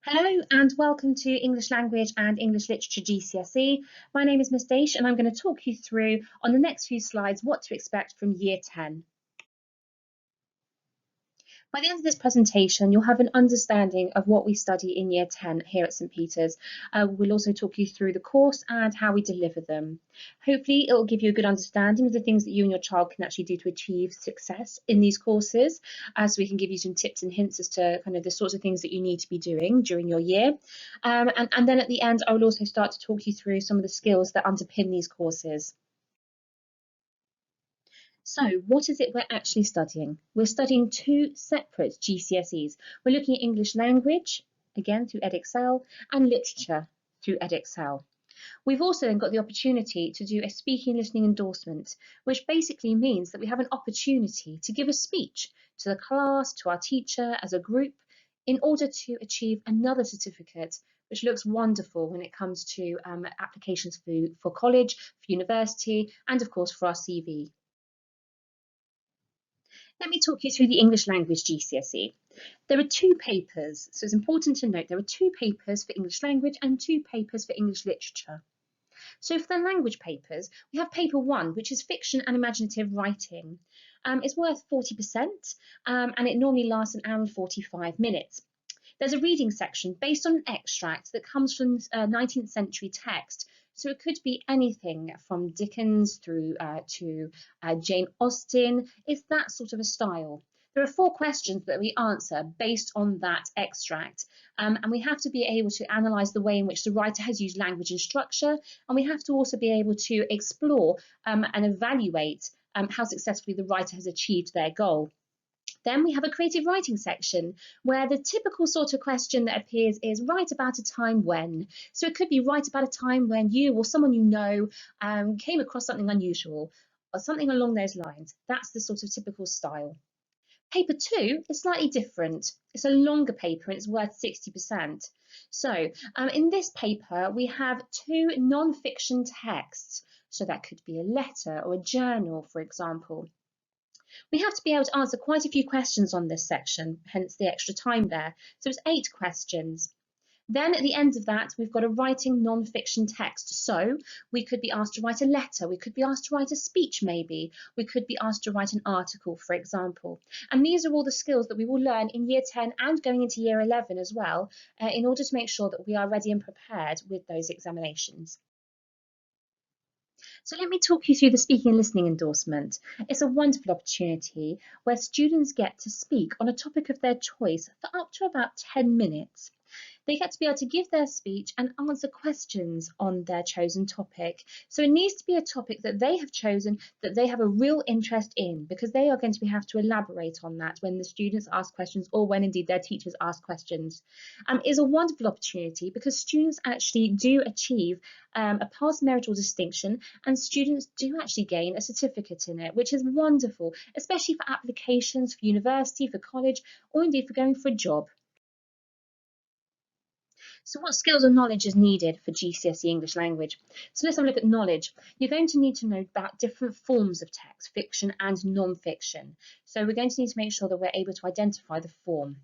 Hello and welcome to English Language and English Literature GCSE. My name is Miss Daish and I'm going to talk you through on the next few slides what to expect from Year 10. By the end of this presentation, you'll have an understanding of what we study in Year 10 here at St Peter's. We'll also talk you through the course and how we deliver them. Hopefully, it will give you a good understanding of the things that you and your child can actually do to achieve success in these courses, so we can give you some tips and hints as to kind of the sorts of things that you need to be doing during your year. And then at the end, I will also start to talk you through some of the skills that underpin these courses. So what is it we're actually studying? We're studying two separate GCSEs. We're looking at English language, again through Edexcel, and literature through Edexcel. We've also then got the opportunity to do a speaking listening endorsement, which basically means that we have an opportunity to give a speech to the class, to our teacher, as a group, in order to achieve another certificate, which looks wonderful when it comes to applications for college, for university, and of course for our CV. Let me talk you through the English language GCSE. There are two papers, so it's important to note there are two papers for English language and two papers for English literature. So for the language papers, we have paper 1, which is fiction and imaginative writing. It's worth 40%, and it normally lasts an hour and 45 minutes. There's a reading section based on an extract that comes from 19th century text. So it could be anything from Dickens through to Jane Austen. It's that sort of a style. There are 4 questions that we answer based on that extract, and we have to be able to analyse the way in which the writer has used language and structure, and we have to also be able to explore and evaluate how successfully the writer has achieved their goal. Then we have a creative writing section where the typical sort of question that appears is write about a time when. So it could be write about a time when you or someone you know came across something unusual or something along those lines. That's the sort of typical style. Paper 2 is slightly different. It's a longer paper and it's worth 60%. So in this paper, we have 2 non-fiction texts. So that could be a letter or a journal, for example. We have to be able to answer quite a few questions on this section, hence the extra time there. So it's 8 questions. Then at the end of that, we've got a writing non-fiction text. So we could be asked to write a letter, we could be asked to write a speech maybe, we could be asked to write an article, for example. And these are all the skills that we will learn in Year 10 and going into Year 11 as well, in order to make sure that we are ready and prepared with those examinations. So let me talk you through the speaking and listening endorsement. It's a wonderful opportunity where students get to speak on a topic of their choice for up to about 10 minutes. They get to be able to give their speech and answer questions on their chosen topic. So it needs to be a topic that they have chosen, that they have a real interest in, because they are going to have to elaborate on that when the students ask questions or when indeed their teachers ask questions. It's a wonderful opportunity because students actually do achieve a pass merit or distinction, and students do actually gain a certificate in it, which is wonderful, especially for applications for university, for college, or indeed for going for a job. So what skills and knowledge is needed for GCSE English language? So let's have a look at knowledge. You're going to need to know about different forms of text, fiction and non-fiction. So we're going to need to make sure that we're able to identify the form.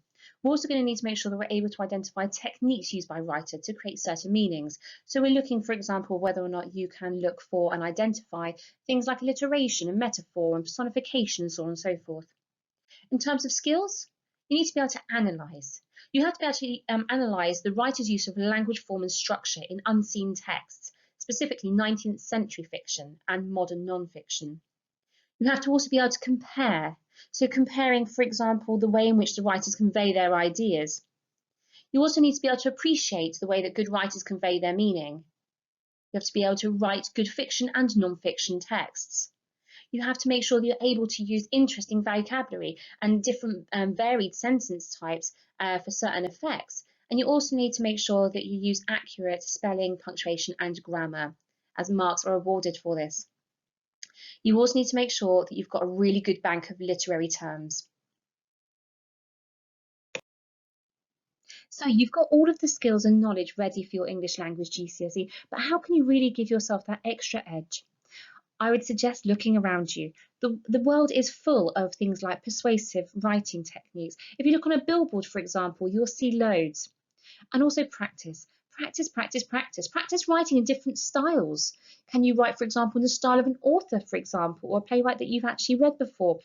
We're also going to need to make sure that we're able to identify techniques used by writer to create certain meanings. So we're looking, for example, whether or not you can look for and identify things like alliteration and metaphor and personification and so on and so forth. In terms of skills, you need to be able to analyse. You have to be able to analyse the writer's use of language, form and structure in unseen texts, specifically 19th century fiction and modern non-fiction. You have to also be able to compare. So comparing, for example, the way in which the writers convey their ideas. You also need to be able to appreciate the way that good writers convey their meaning. You have to be able to write good fiction and non-fiction texts. You have to make sure that you're able to use interesting vocabulary and different varied sentence types for certain effects. And you also need to make sure that you use accurate spelling, punctuation and grammar, as marks are awarded for this. You also need to make sure that you've got a really good bank of literary terms. So you've got all of the skills and knowledge ready for your English language GCSE, but how can you really give yourself that extra edge? I would suggest looking around you. The world is full of things like persuasive writing techniques. If you look on a billboard, for example, you'll see loads. And also practice. Practice, practice, practice. Practice writing in different styles. Can you write, for example, in the style of an author, for example, or a playwright that you've actually read before?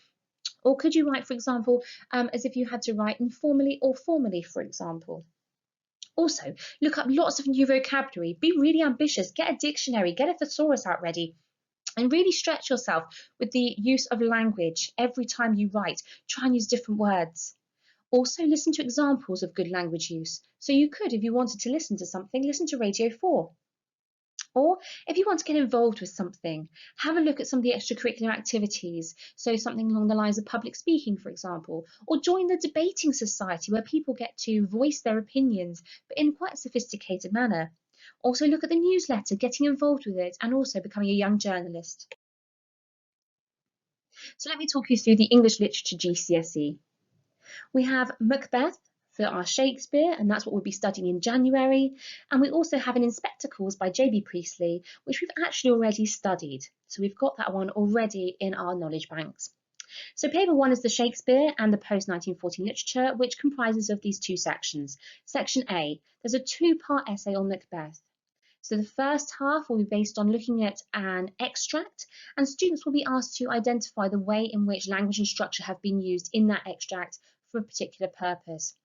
Or could you write, for example, as if you had to write informally or formally, for example? Also, look up lots of new vocabulary. Be really ambitious. Get a dictionary, get a thesaurus out ready, and really stretch yourself with the use of language every time you write. Try and use different words. Also, listen to examples of good language use. So you could, if you wanted to listen to something, listen to Radio 4. Or if you want to get involved with something, have a look at some of the extracurricular activities. So something along the lines of public speaking, for example, or join the debating society where people get to voice their opinions, but in quite a sophisticated manner. Also look at the newsletter, getting involved with it, and also becoming a young journalist. So let me talk you through the English Literature GCSE. We have Macbeth for our Shakespeare, and that's what we'll be studying in January. And we also have an In Spectacles by J.B. Priestley, which we've actually already studied. So we've got that one already in our knowledge banks. So paper 1 is the Shakespeare and the post-1914 literature, which comprises of these two sections. Section A, there's a 2-part essay on Macbeth. So the first half will be based on looking at an extract, and students will be asked to identify the way in which language and structure have been used in that extract for a particular purpose.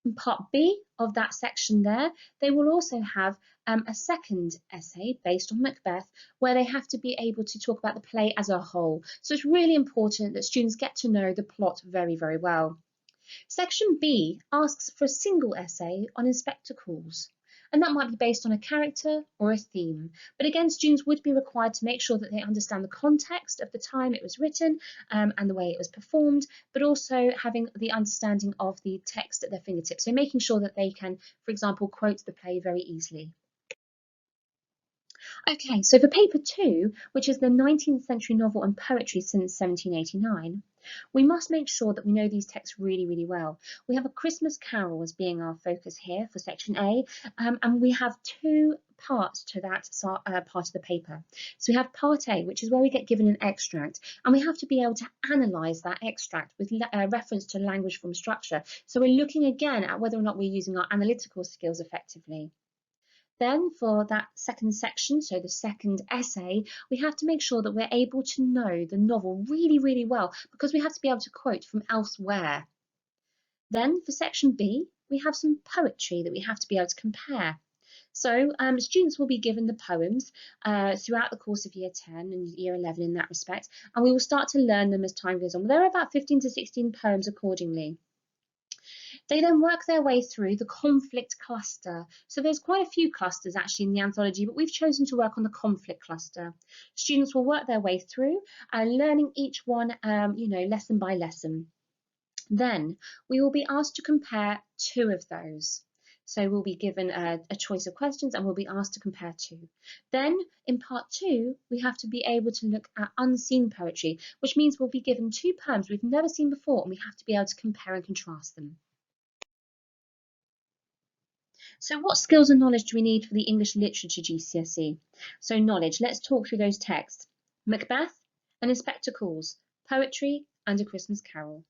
In part B of that section there, they will also have a second essay based on Macbeth, where they have to be able to talk about the play as a whole. So it's really important that students get to know the plot very, very well. Section B asks for a single essay on In Spectacles, and that might be based on a character or a theme. But again, students would be required to make sure that they understand the context of the time it was written and the way it was performed, but also having the understanding of the text at their fingertips. So making sure that they can, for example, quote the play very easily. Okay, so for paper 2, which is the 19th century novel and poetry since 1789, we must make sure that we know these texts really, really well. We have A Christmas Carol as being our focus here for section A, and we have 2 parts to that part of the paper. So we have part A, which is where we get given an extract, and we have to be able to analyse that extract with reference to language form structure. So we're looking again at whether or not we're using our analytical skills effectively. Then for that second section, so the second essay, we have to make sure that we're able to know the novel really, really well, because we have to be able to quote from elsewhere. Then for section B, we have some poetry that we have to be able to compare. So students will be given the poems throughout the course of year 10 and year 11 in that respect, and we will start to learn them as time goes on. There are about 15 to 16 poems accordingly. They then work their way through the conflict cluster. So there's quite a few clusters actually in the anthology, but we've chosen to work on the conflict cluster. Students will work their way through, learning each one, lesson by lesson. Then we will be asked to compare 2 of those. So we'll be given a choice of questions and we'll be asked to compare 2. Then in part 2, we have to be able to look at unseen poetry, which means we'll be given 2 poems we've never seen before and we have to be able to compare and contrast them. So what skills and knowledge do we need for the English Literature GCSE? So knowledge, let's talk through those texts. Macbeth and In Spectacles, poetry and A Christmas Carol.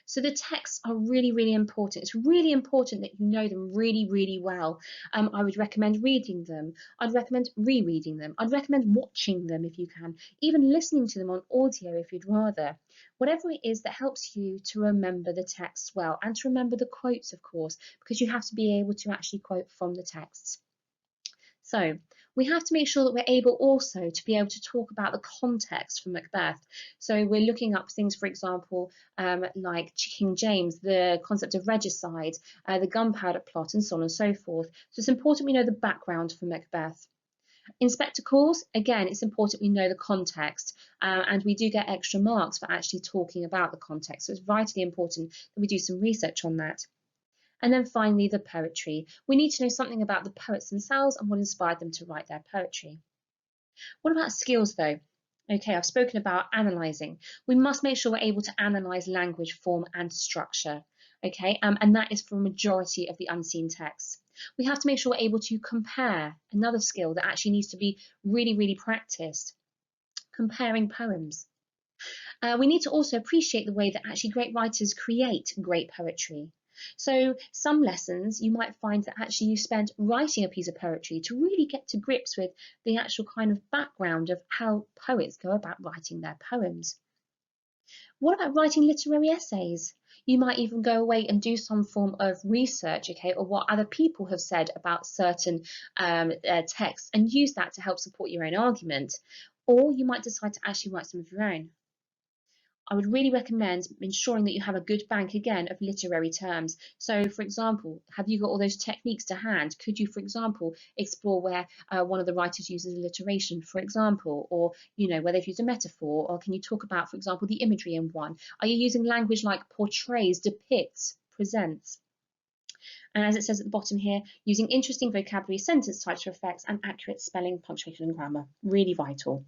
So the texts are really, really important. It's really important that you know them really, really well. I would recommend reading them. I'd recommend rereading them. I'd recommend watching them if you can, even listening to them on audio if you'd rather. Whatever it is that helps you to remember the texts well and to remember the quotes, of course, because you have to be able to actually quote from the texts. So we have to make sure that we're able also to be able to talk about the context for Macbeth. So we're looking up things, for example, like King James, the concept of regicide, the gunpowder plot, and so on and so forth. So it's important we know the background for Macbeth. In Spectacles, again, it's important we know the context, and we do get extra marks for actually talking about the context. So it's vitally important that we do some research on that. And then finally, the poetry. We need to know something about the poets themselves and what inspired them to write their poetry. What about skills though? Okay, I've spoken about analysing. We must make sure we're able to analyse language, form and structure. Okay, and that is for a majority of the unseen texts. We have to make sure we're able to compare, another skill that actually needs to be really, really practiced. Comparing poems. We need to also appreciate the way that actually great writers create great poetry. So some lessons you might find that actually you spent writing a piece of poetry to really get to grips with the actual kind of background of how poets go about writing their poems. What about writing literary essays? You might even go away and do some form of research, okay, or what other people have said about certain texts and use that to help support your own argument. Or you might decide to actually write some of your own. I would really recommend ensuring that you have a good bank again of literary terms. So, for example, have you got all those techniques to hand? Could you, for example, explore where one of the writers uses alliteration, for example, or where they've used a metaphor, or can you talk about, for example, the imagery in one? Are you using language like portrays, depicts, presents? And as it says at the bottom here, using interesting vocabulary, sentence types for effects, and accurate spelling, punctuation, and grammar. Really vital.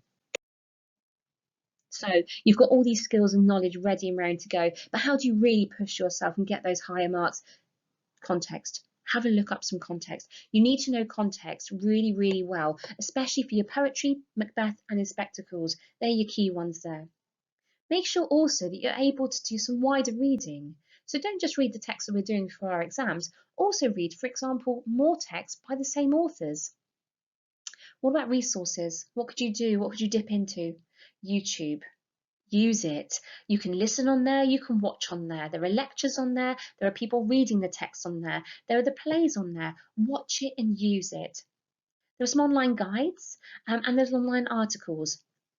So you've got all these skills and knowledge ready and ready to go, but how do you really push yourself and get those higher marks? Context. Have a look up some context. You need to know context really, really well, especially for your poetry, Macbeth, and Inspectacles. They're your key ones there. Make sure also that you're able to do some wider reading. So don't just read the text that we're doing for our exams. Also read, for example, more texts by the same authors. What about resources? What could you do? What could you dip into? YouTube. Use it. You can listen on there, you can watch on there. There are lectures on there, there are people reading the text on there, there are the plays on there. Watch it and use it. There are some online guides and there's online articles.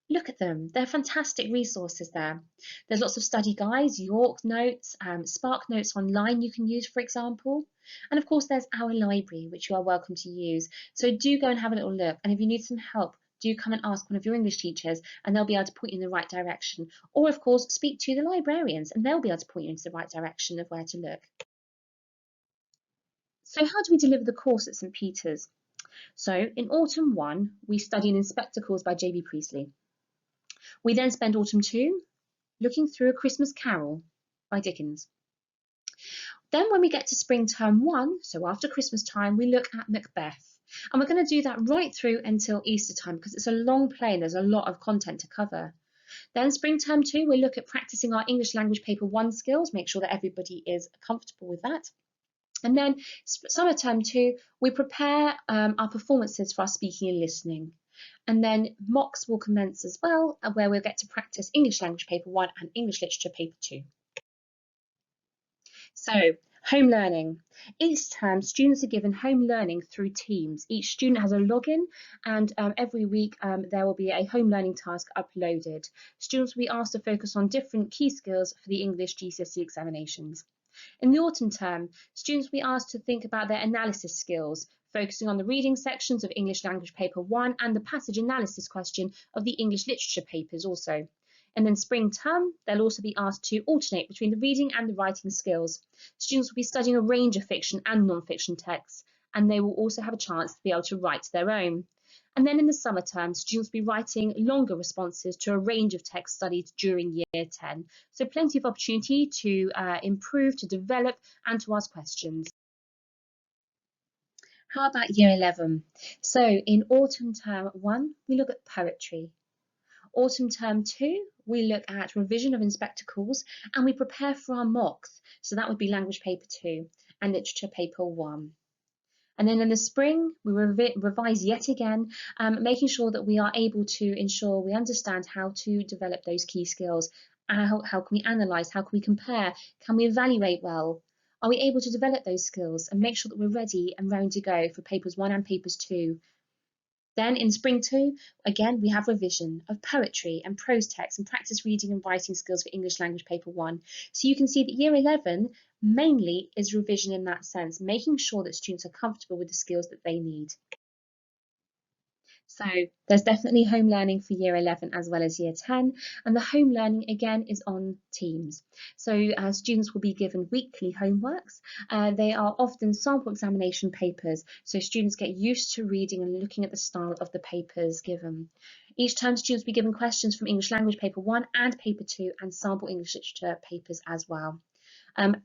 Look at them, they're fantastic resources there. There's lots of study guides, York Notes, Spark Notes online you can use, for example. And of course, there's our library, which you are welcome to use. So do go and have a little look. And if you need some help, do come and ask one of your English teachers and they'll be able to point you in the right direction. Or of course, speak to the librarians and they'll be able to point you into the right direction of where to look. So how do we deliver the course at St Peter's? So in Autumn 1, we study in Inspectacles by J.B. Priestley. We then spend Autumn 2 looking through A Christmas Carol by Dickens. Then when we get to Spring Term 1, so after Christmas time, we look at Macbeth. And we're going to do that right through until Easter time because it's a long play and there's a lot of content to cover. Then Spring Term 2, we look at practicing our English Language Paper 1 skills, make sure that everybody is comfortable with that. And then Summer Term 2, we prepare our performances for our speaking and listening. And then mocks will commence as well, where we'll get to practice English Language Paper 1 and English Literature Paper 2. So, home learning. Each term, students are given home learning through Teams. Each student has a login and every week there will be a home learning task uploaded. Students will be asked to focus on different key skills for the English GCSE examinations. In the autumn term, students will be asked to think about their analysis skills, focusing on the reading sections of English Language Paper 1 and the passage analysis question of the English Literature papers also. And then spring term, they'll also be asked to alternate between the reading and the writing skills. Students will be studying a range of fiction and non-fiction texts, and they will also have a chance to be able to write their own. And then in the summer term, students will be writing longer responses to a range of texts studied during Year 10. So plenty of opportunity to improve, to develop, and to ask questions. How about Year 11? So in Autumn Term 1, we look at poetry. Autumn Term 2, we look at revision of Inspectacles and we prepare for our mocks. So that would be Language Paper 2 and Literature Paper 1. And then in the spring, we revise yet again, making sure that we are able to ensure we understand how to develop those key skills. How can we analyse? How can we compare? Can we evaluate well? Are we able to develop those skills and make sure that we're ready and ready to go for Papers 1 and Papers 2? Then in spring 2, again, we have revision of poetry and prose text and practice reading and writing skills for English Language Paper 1. So you can see that Year 11 mainly is revision in that sense, making sure that students are comfortable with the skills that they need. So there's definitely home learning for Year 11 as well as Year 10, and the home learning again is on Teams. So students will be given weekly homeworks. They are often sample examination papers, so students get used to reading and looking at the style of the papers given. Each term students will be given questions from English Language Paper 1 and Paper 2 and sample English Literature papers as well.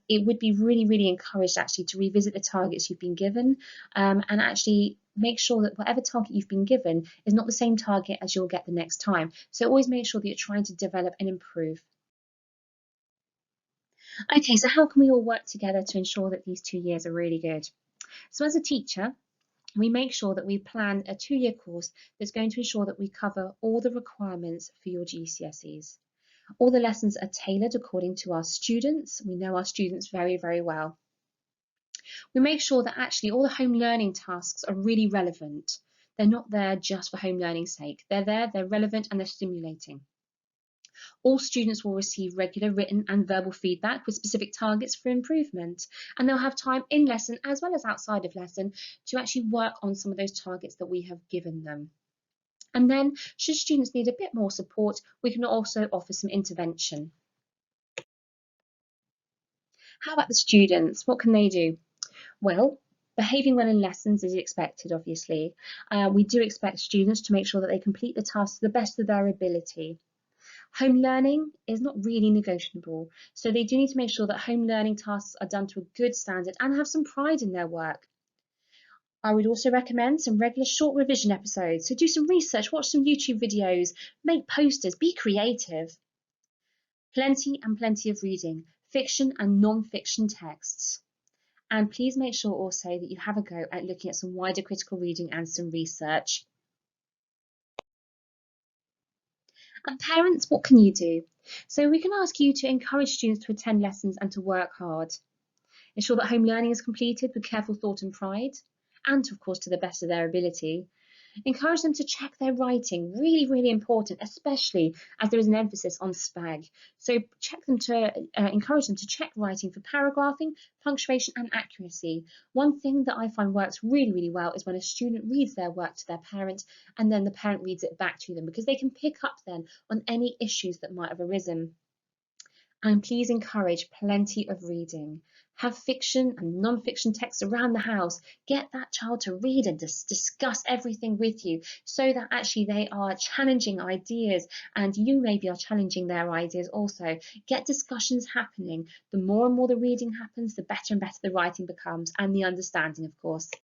It would be really encouraged actually to revisit the targets you've been given and actually make sure that whatever target you've been given is not the same target as you'll get the next time. So always make sure that you're trying to develop and improve. Okay, so how can we all work together to ensure that these 2 years are really good? So as a teacher, we make sure that we plan a 2-year course that's going to ensure that we cover all the requirements for your GCSEs. All the lessons are tailored according to our students. We know our students very, very well. We make sure that actually all the home learning tasks are really relevant. They're not there just for home learning's sake. They're there, they're relevant, and they're stimulating. All students will receive regular written and verbal feedback with specific targets for improvement, and they'll have time in lesson as well as outside of lesson to actually work on some of those targets that we have given them. And then, should students need a bit more support, we can also offer some intervention. How about the students? What can they do? Well, behaving well in lessons is expected, obviously. We do expect students to make sure that they complete the tasks to the best of their ability. Home learning is not really negotiable, so they do need to make sure that home learning tasks are done to a good standard and have some pride in their work. I would also recommend some regular short revision episodes, so do some research, watch some YouTube videos, make posters, be creative. Plenty and plenty of reading, fiction and non-fiction texts. And please make sure also that you have a go at looking at some wider critical reading and some research. And parents, what can you do? So we can ask you to encourage students to attend lessons and to work hard. Ensure that home learning is completed with careful thought and pride, and of course to the best of their ability. Encourage them to check their writing, really, really important, especially as there is an emphasis on SPAG. So encourage them to check writing for paragraphing, punctuation and accuracy. One thing that I find works really, really well is when a student reads their work to their parent and then the parent reads it back to them, because they can pick up then on any issues that might have arisen. And please encourage plenty of reading. Have fiction and non-fiction texts around the house. Get that child to read and discuss everything with you, so that actually they are challenging ideas and you maybe are challenging their ideas also. Get discussions happening. The more and more the reading happens, the better and better the writing becomes, and the understanding, of course.